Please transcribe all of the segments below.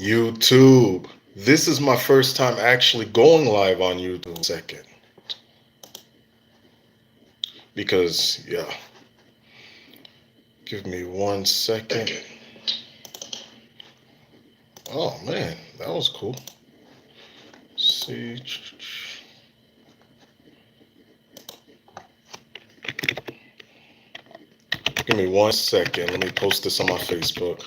YouTube. This is my first time actually going live on YouTube. Second. Because, yeah. Give me 1 second. Oh, man. That was cool. See. Give me 1 second. Let me post this on my Facebook.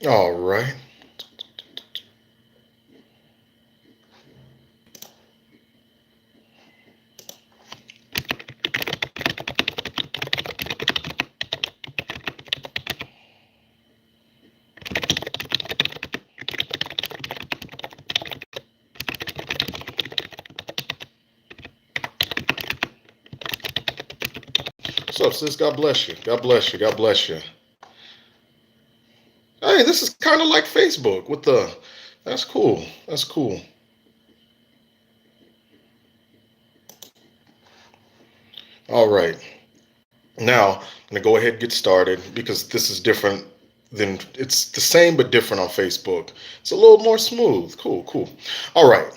All right. What's up, sis? God bless you. God bless you. God bless you. Hey, this is kind of like Facebook with the. That's cool. That's cool. All right. Now, I'm going to go ahead and get started because this is different than. It's the same but different on Facebook. It's a little more smooth. Cool, cool. All right.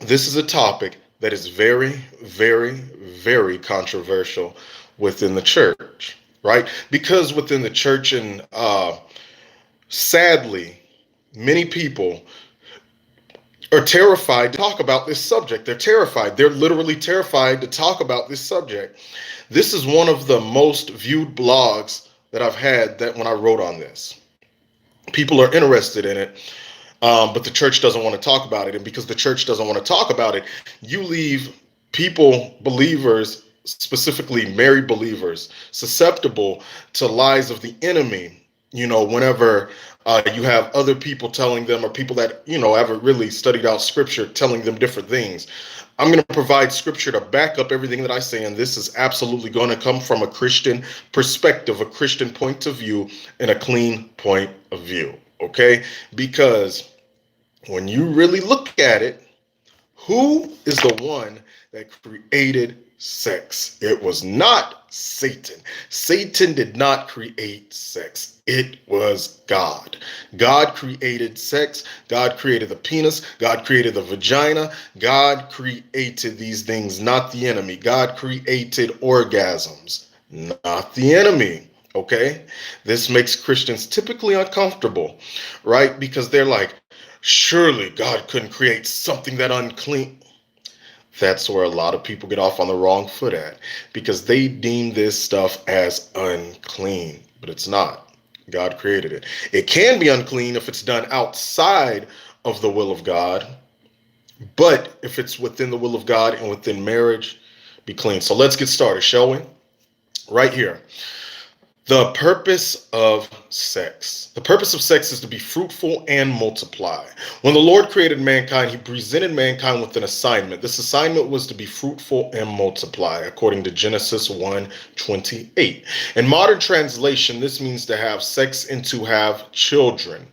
This is a topic that is very, very, very controversial within the church, right? Because within the church, and sadly, many people are terrified to talk about this subject. They're terrified. They're literally terrified to talk about this subject. This is one of the most viewed blogs that I've had that when I wrote on this. People are interested in it, but the church doesn't want to talk about it. And because the church doesn't want to talk about it, you leave people, believers, specifically married believers, susceptible to lies of the enemy. Whenever you have other people telling them, or people that, haven't really studied out scripture, telling them different things. I'm going to provide scripture to back up everything that I say, and this is absolutely going to come from a Christian perspective, a Christian point of view, and a clean point of view, okay? Because when you really look at it, who is the one that created sex? It was not Satan. Satan did not create sex. It was God. God created sex. God created the penis. God created the vagina. God created these things, not the enemy. God created orgasms, not the enemy. Okay? This makes Christians typically uncomfortable, right? Because they're like, surely God couldn't create something that unclean. That's where a lot of people get off on the wrong foot at, because they deem this stuff as unclean, but it's not. God created it. It can be unclean if it's done outside of the will of God, but if it's within the will of God and within marriage, be clean. So let's get started, shall we? Right here. The purpose of sex. The purpose of sex is to be fruitful and multiply. When the Lord created mankind, he presented mankind with an assignment. This assignment was to be fruitful and multiply, according to Genesis 1:28. In modern translation, this means to have sex and to have children.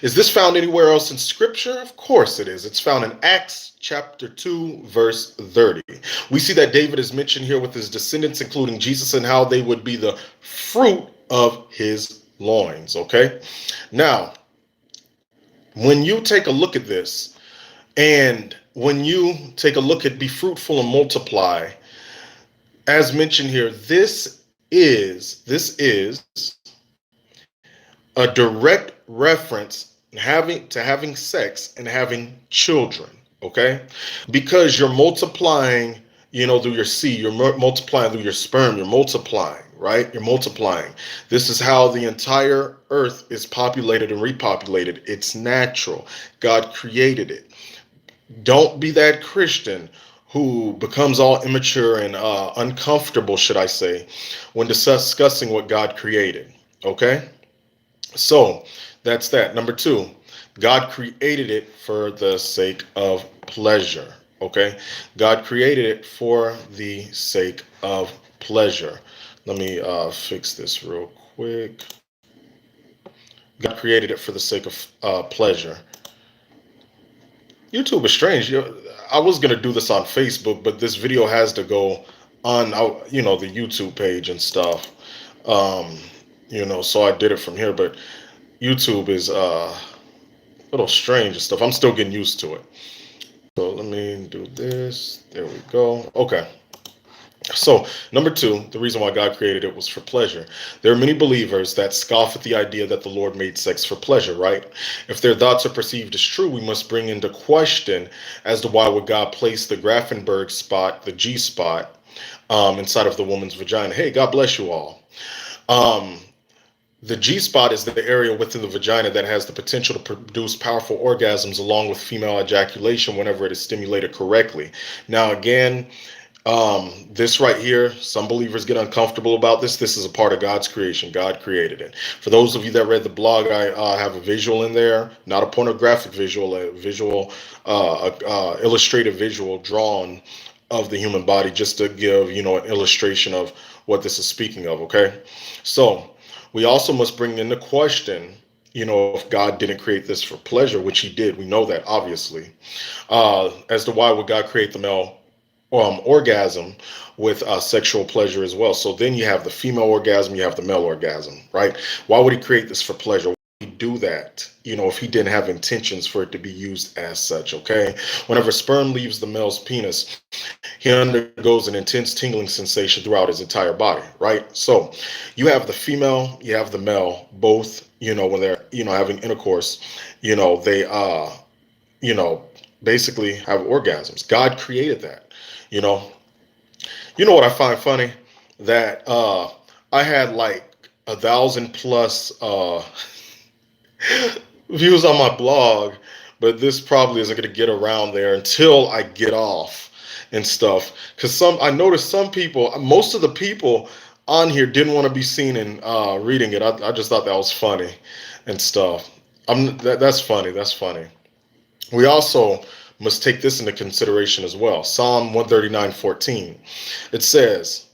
Is this found anywhere else in Scripture? Of course it is. It's found in Acts chapter 2, verse 30. We see that David is mentioned here with his descendants, including Jesus, and how they would be the fruit of his loins. Okay? Now, when you take a look at this, and when you take a look at be fruitful and multiply, as mentioned here, this is a direct reference having sex and having children, okay? Because you're multiplying, through your seed, you're multiplying through your sperm, you're multiplying, right? You're multiplying. This is how the entire earth is populated and repopulated. It's natural. God created it. Don't be that Christian who becomes all immature and uncomfortable, should I say, when discussing what God created, okay? So that's that. Number two, God created it for the sake of pleasure. Okay. God created it for the sake of pleasure. Let me fix this real quick. God created it for the sake of pleasure. YouTube is strange. I was gonna do this on Facebook, but this video has to go on, the YouTube page and stuff. Um, so I did it from here. But YouTube is a little strange and stuff. I'm still getting used to it. So let me do this. There we go. Okay. So, number two, the reason why God created it was for pleasure. There are many believers that scoff at the idea that the Lord made sex for pleasure, right? If their thoughts are perceived as true, we must bring into question as to why would God place the Grafenberg spot, the G spot, inside of the woman's vagina. Hey, God bless you all. Um, the G spot is the area within the vagina that has the potential to produce powerful orgasms along with female ejaculation whenever it is stimulated correctly. Now, again, this right here, some believers get uncomfortable about this. This is a part of God's creation. God created it. For those of you that read the blog, I have a visual in there, not a pornographic visual, a visual, illustrative visual drawn of the human body, just to give, an illustration of what this is speaking of. Okay. So we also must bring into question, if God didn't create this for pleasure, which he did. We know that, obviously, as to why would God create the male orgasm with sexual pleasure as well. So then you have the female orgasm, you have the male orgasm, right? Why would he create this for pleasure? Why would he do that, if he didn't have intentions for it to be used as such, okay? Whenever sperm leaves the male's penis, he undergoes an intense tingling sensation throughout his entire body, right? So you have the female, you have the male, both, when they're, having intercourse, they, basically have orgasms. God created that. You know, what I find funny, that I had like 1,000 plus views on my blog, but this probably isn't going to get around there until I get off and stuff. Because I noticed some people, most of the people on here didn't want to be seen in reading it. I just thought that was funny and stuff. That's funny. That's funny. We also must take this into consideration as well. Psalm 139:14. It says,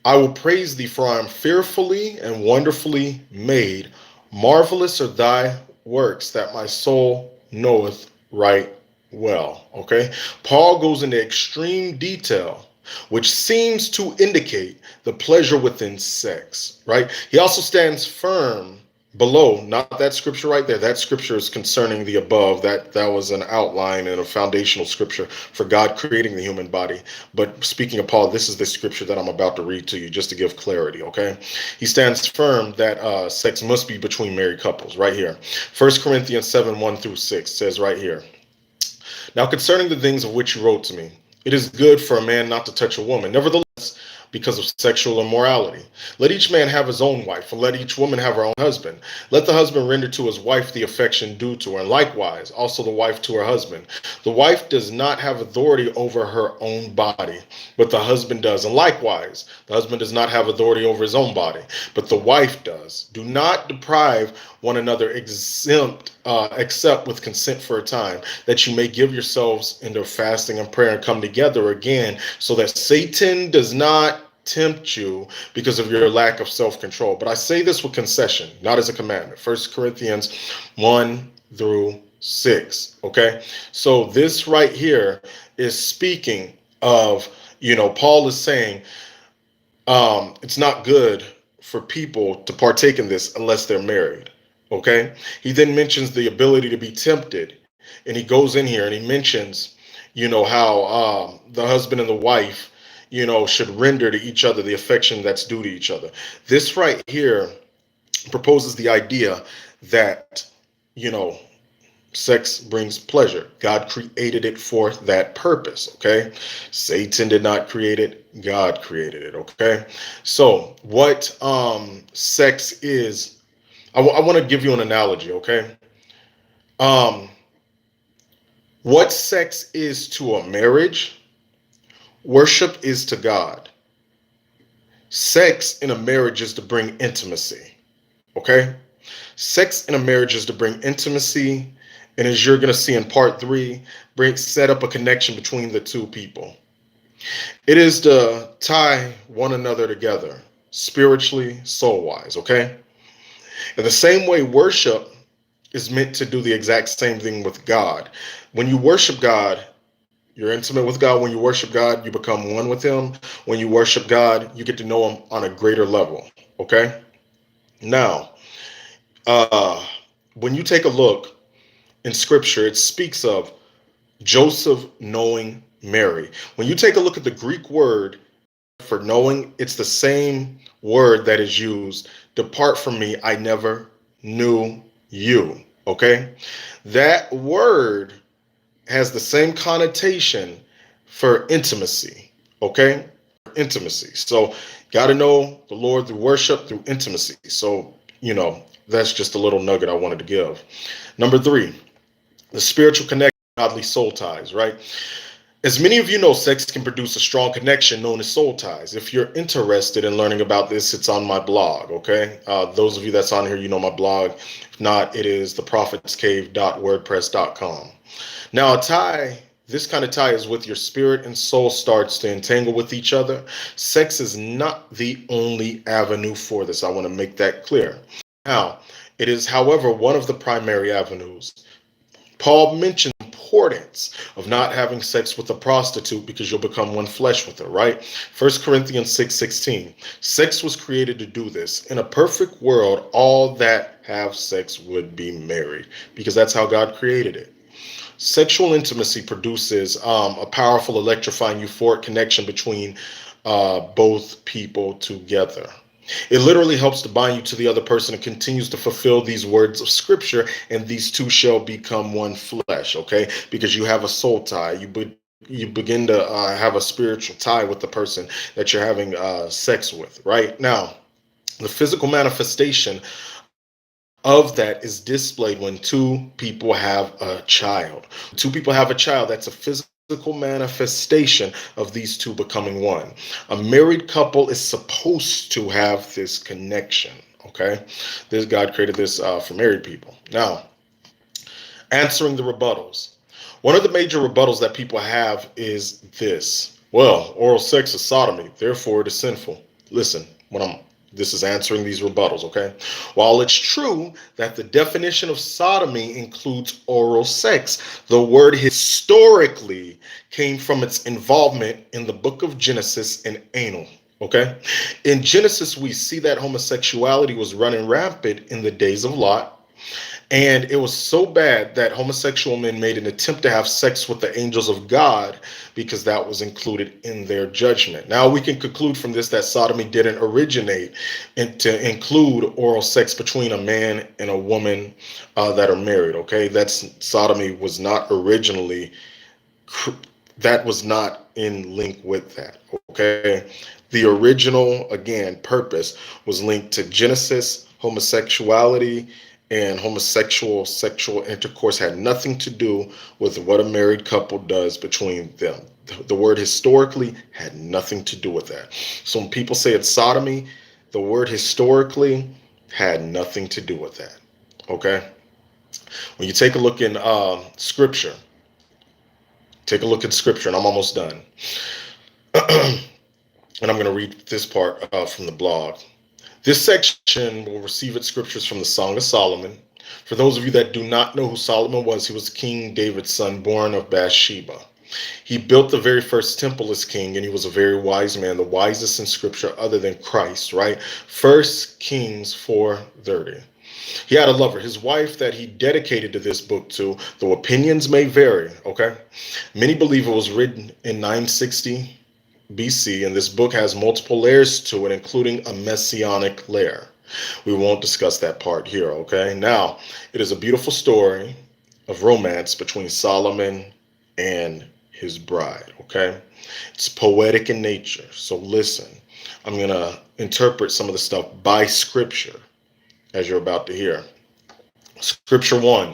I will praise thee, for I am fearfully and wonderfully made. Marvelous are thy works, that my soul knoweth right well. Okay? Paul goes into extreme detail, which seems to indicate the pleasure within sex, right? He also stands firm below, not that scripture right there. That scripture is concerning the above. That was an outline and a foundational scripture for God creating the human body. But speaking of Paul, this is the scripture that I'm about to read to you, just to give clarity, okay? He stands firm that sex must be between married couples, right here. 1 Corinthians 7:1-6 says right here, now concerning the things of which you wrote to me, it is good for a man not to touch a woman. Nevertheless, because of sexual immorality. Let each man have his own wife, and let each woman have her own husband. Let the husband render to his wife the affection due to her, and likewise also the wife to her husband. The wife does not have authority over her own body, but the husband does. And likewise, the husband does not have authority over his own body, but the wife does. Do not deprive one another except with consent for a time, that you may give yourselves into fasting and prayer and come together again, so that Satan does not tempt you because of your lack of self-control. But I say this with concession, not as a commandment. 1 Corinthians 1-6. Okay, so this right here is speaking of, Paul is saying it's not good for people to partake in this unless they're married. Okay, he then mentions the ability to be tempted, and he goes in here and he mentions, how the husband and the wife, should render to each other the affection that's due to each other. This right here proposes the idea that, sex brings pleasure. God created it for that purpose, okay? Satan did not create it. God created it, okay? So what sex is, I want to give you an analogy, okay? What sex is to a marriage, worship is to God. Sex in a marriage is to bring intimacy, okay? Sex in a marriage is to bring intimacy, and as you're going to see in part 3, set up a connection between the two people. It is to tie one another together, spiritually, soul-wise, okay? In the same way, worship is meant to do the exact same thing with God. When you worship God, you're intimate with God. When you worship God, you become one with Him. When you worship God, you get to know Him on a greater level. Okay? Now, uh, when you take a look in Scripture, it speaks of Joseph knowing Mary. When you take a look at the Greek word for knowing, it's the same word that is used. Depart from me, I never knew you. Okay? That word has the same connotation for intimacy. Okay? Intimacy. So, got to know the Lord through worship, through intimacy. So, that's just a little nugget I wanted to give. Number 3, the spiritual connection, godly soul ties, right? As many of you know, sex can produce a strong connection known as soul ties. If you're interested in learning about this, it's on my blog, okay? Those of you that's on here, you know my blog. If not, it is theprophetscave.wordpress.com. Now, this kind of tie is with your spirit and soul starts to entangle with each other. Sex is not the only avenue for this. I want to make that clear. Now, it is, however, one of the primary avenues. Paul mentions the importance of not having sex with a prostitute because you'll become one flesh with her, right? 1 Corinthians 6:16. Sex was created to do this. In a perfect world, all that have sex would be married because that's how God created it. Sexual intimacy produces a powerful, electrifying, euphoric connection between both people together. It literally helps to bind you to the other person and continues to fulfill these words of scripture, and these two shall become one flesh, okay? Because you have a soul tie. You begin to have a spiritual tie with the person that you're having sex with, right? Now, the physical manifestation of that is displayed when two people have a child. Two people have a child, that's a physical manifestation of these two becoming one. A married couple is supposed to have this connection, okay? This God created this for married people. Now, answering the rebuttals. One of the major rebuttals that people have is this. Well, oral sex is sodomy, therefore it is sinful. Listen, this is answering these rebuttals, okay? While it's true that the definition of sodomy includes oral sex, the word historically came from its involvement in the book of Genesis and anal, okay? In Genesis, we see that homosexuality was running rampant in the days of Lot. And it was so bad that homosexual men made an attempt to have sex with the angels of God because that was included in their judgment. Now we can conclude from this that sodomy didn't originate to include oral sex between a man and a woman that are married. Okay, sodomy was not originally, that was not in link with that. Okay, the original, again, purpose was linked to Genesis, homosexuality, and homosexual sexual intercourse had nothing to do with what a married couple does between them. The word historically had nothing to do with that. So when people say it's sodomy, the word historically had nothing to do with that. Okay? When you take a look in scripture, take a look at scripture, and I'm almost done. And I'm going to read this part from the blog. This section will receive its scriptures from the Song of Solomon. For those of you that do not know who Solomon was, he was King David's son, born of Bathsheba. He built the very first temple as king, and he was a very wise man, the wisest in scripture other than Christ, right? 1 Kings 4:30. He had a lover, his wife, that he dedicated to this book to, though opinions may vary, okay? Many believe it was written in 960 BC, and this book has multiple layers to it, including a messianic layer. We won't discuss that part here, okay? Now, it is a beautiful story of romance between Solomon and his bride, okay? It's poetic in nature, so listen. I'm going to interpret some of the stuff by scripture, as you're about to hear. Scripture 1,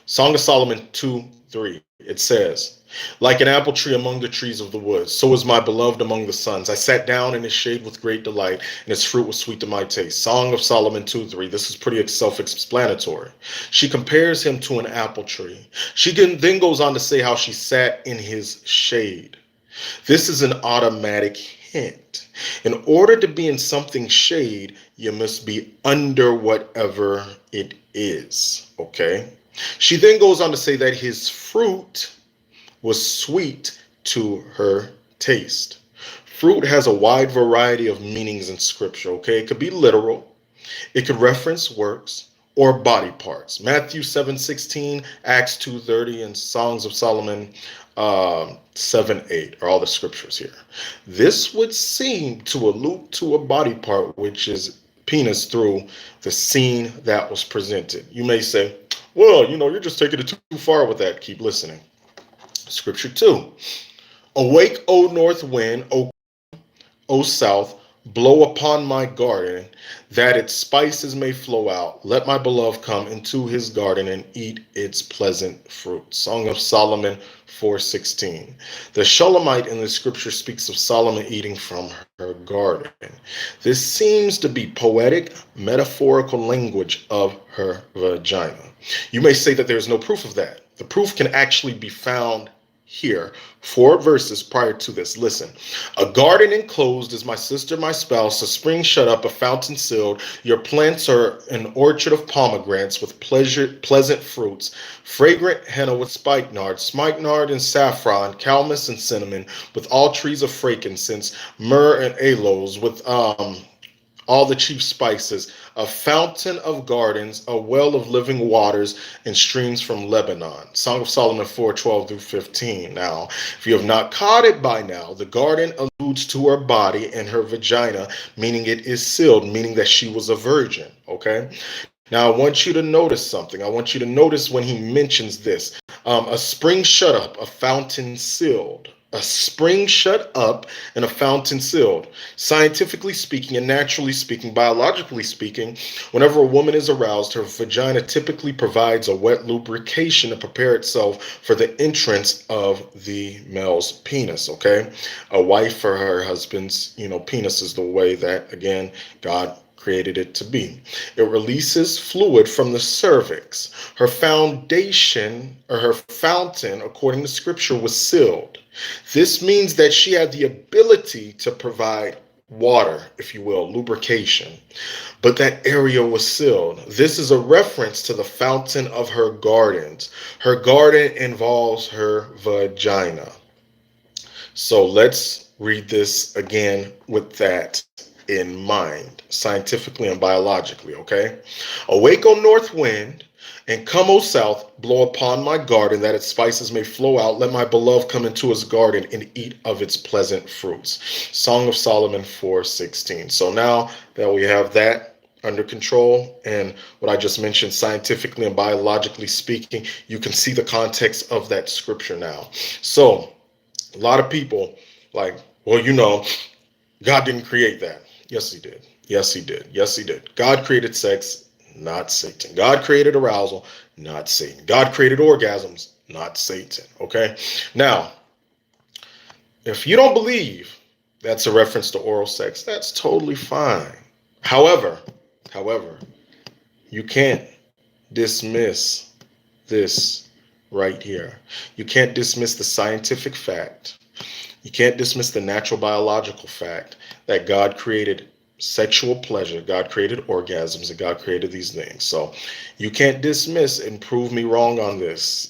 Song of Solomon 2:3. It says, like an apple tree among the trees of the woods, so is my beloved among the sons. I sat down in his shade with great delight, and its fruit was sweet to my taste. Song of Solomon 2:3. This is pretty self-explanatory. She compares him to an apple tree. She then goes on to say how she sat in his shade. This is an automatic tent. In order to be in something shade, you must be under whatever it is. Okay? She then goes on to say that his fruit was sweet to her taste. Fruit has a wide variety of meanings in scripture, okay? It could be literal, it could reference works or body parts. Matthew 7:16, Acts 2:30, and Songs of Solomon 7:8 are all the scriptures here. This would seem to allude to a body part, which is penis, through the scene that was presented. You may say, well, you're just taking it too far with that. Keep listening. Scripture 2. Awake, O north wind, O south, blow upon my garden, that its spices may flow out. Let my beloved come into his garden and eat its pleasant fruit. Song of Solomon 4:16. The Shulamite in the scripture speaks of Solomon eating from her garden. This seems to be poetic, metaphorical language of her vagina. You may say that there's no proof of that. The proof can actually be found here. 4 verses prior to this. Listen. A garden enclosed is my sister, my spouse, a spring shut up, a fountain sealed. Your plants are an orchard of pomegranates with pleasant fruits, fragrant henna with spikenard and saffron, calamus and cinnamon, with all trees of frankincense, myrrh and aloes, with all the chief spices, a fountain of gardens, a well of living waters, and streams from Lebanon. Song of Solomon 4:12 through 15. Now, if you have not caught it by now, the garden alludes to her body and her vagina, meaning it is sealed, meaning that she was a virgin, okay? Now, I want you to notice something. I want you to notice when he mentions this. A spring shut up, a fountain sealed. A spring shut up and a fountain sealed. Scientifically speaking and naturally speaking, biologically speaking, whenever a woman is aroused, her vagina typically provides a wet lubrication to prepare itself for the entrance of the male's penis, okay? A wife or her husband's, penis is the way that, again, God created it to be. It releases fluid from the cervix. Her foundation, or her fountain, according to scripture, was sealed. This means that she had the ability to provide water, if you will, lubrication, but that area was sealed. This is a reference to the fountain of her gardens. Her garden involves her vagina. So let's read this again with that in mind, scientifically and biologically, okay? Awake, O north wind, and come, O south, blow upon my garden, that its spices may flow out. Let my beloved come into his garden and eat of its pleasant fruits. Song of Solomon 4:16. So now that we have that under control and what I just mentioned, scientifically and biologically speaking, you can see the context of that scripture now. So a lot of people like, well, God didn't create that. Yes, he did. Yes, he did. Yes, he did. God created sex, not Satan. God created arousal, not Satan. God created orgasms, not Satan. Okay? Now, if you don't believe that's a reference to oral sex, that's totally fine. However, you can't dismiss this right here. You can't dismiss the scientific fact. You can't dismiss the natural biological fact that God created sexual pleasure, God created orgasms, and God created these things. So you can't dismiss and prove me wrong on this.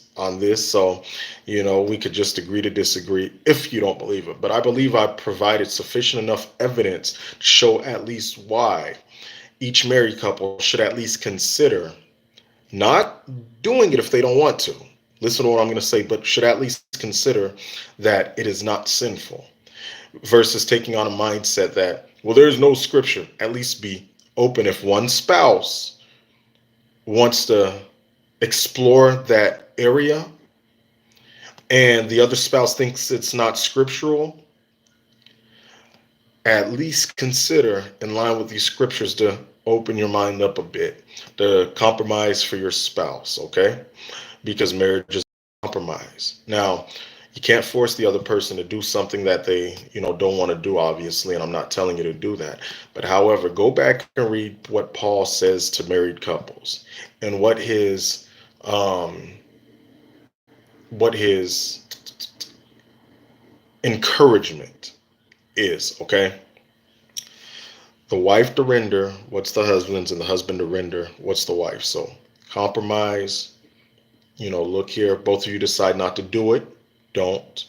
So, we could just agree to disagree if you don't believe it. But I believe I provided sufficient enough evidence to show at least why each married couple should at least consider not doing it if they don't want to. Listen to what I'm going to say, but should at least consider that it is not sinful, versus taking on a mindset that, well, there's no scripture. At least be open. If one spouse wants to explore that area and the other spouse thinks it's not scriptural, at least consider, in line with these scriptures, to open your mind up a bit, to compromise for your spouse, okay? Because marriage is compromise. Now, you can't force the other person to do something that they, don't want to do, obviously, and I'm not telling you to do that. But however, go back and read what Paul says to married couples and what his encouragement is, okay? The wife to render what's the husband's, and the husband to render what's the wife. So compromise, look here, both of you decide not to do it, don't.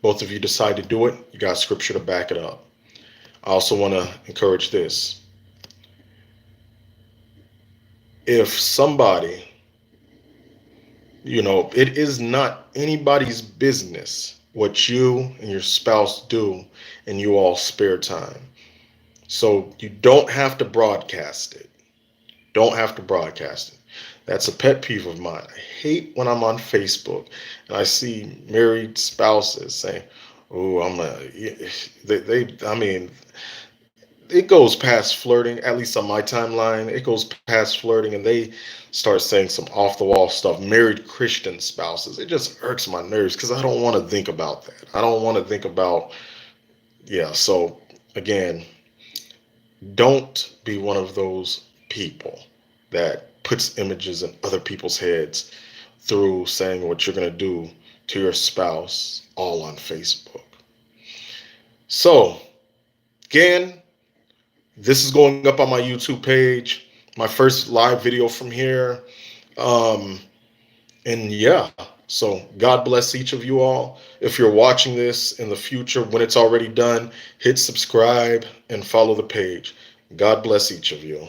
Both of you decide to do it, you got scripture to back it up. I also want to encourage this. If somebody, it is not anybody's business what you and your spouse do in you all spare time. So you don't have to broadcast it. Don't have to broadcast it. That's a pet peeve of mine. I hate when I'm on Facebook and I see married spouses saying, "Oh, I mean, it goes past flirting, at least on my timeline. It goes past flirting, and they start saying some off the wall stuff. Married Christian spouses. It just irks my nerves because I don't want to think about that. I don't want to think about, yeah. So, again, don't be one of those people that puts images in other people's heads through saying what you're going to do to your spouse all on Facebook. So, again, this is going up on my YouTube page, my first live video from here. Um, and yeah, so God bless each of you all. If you're watching this in the future, when it's already done, hit subscribe and follow the page. God bless each of you.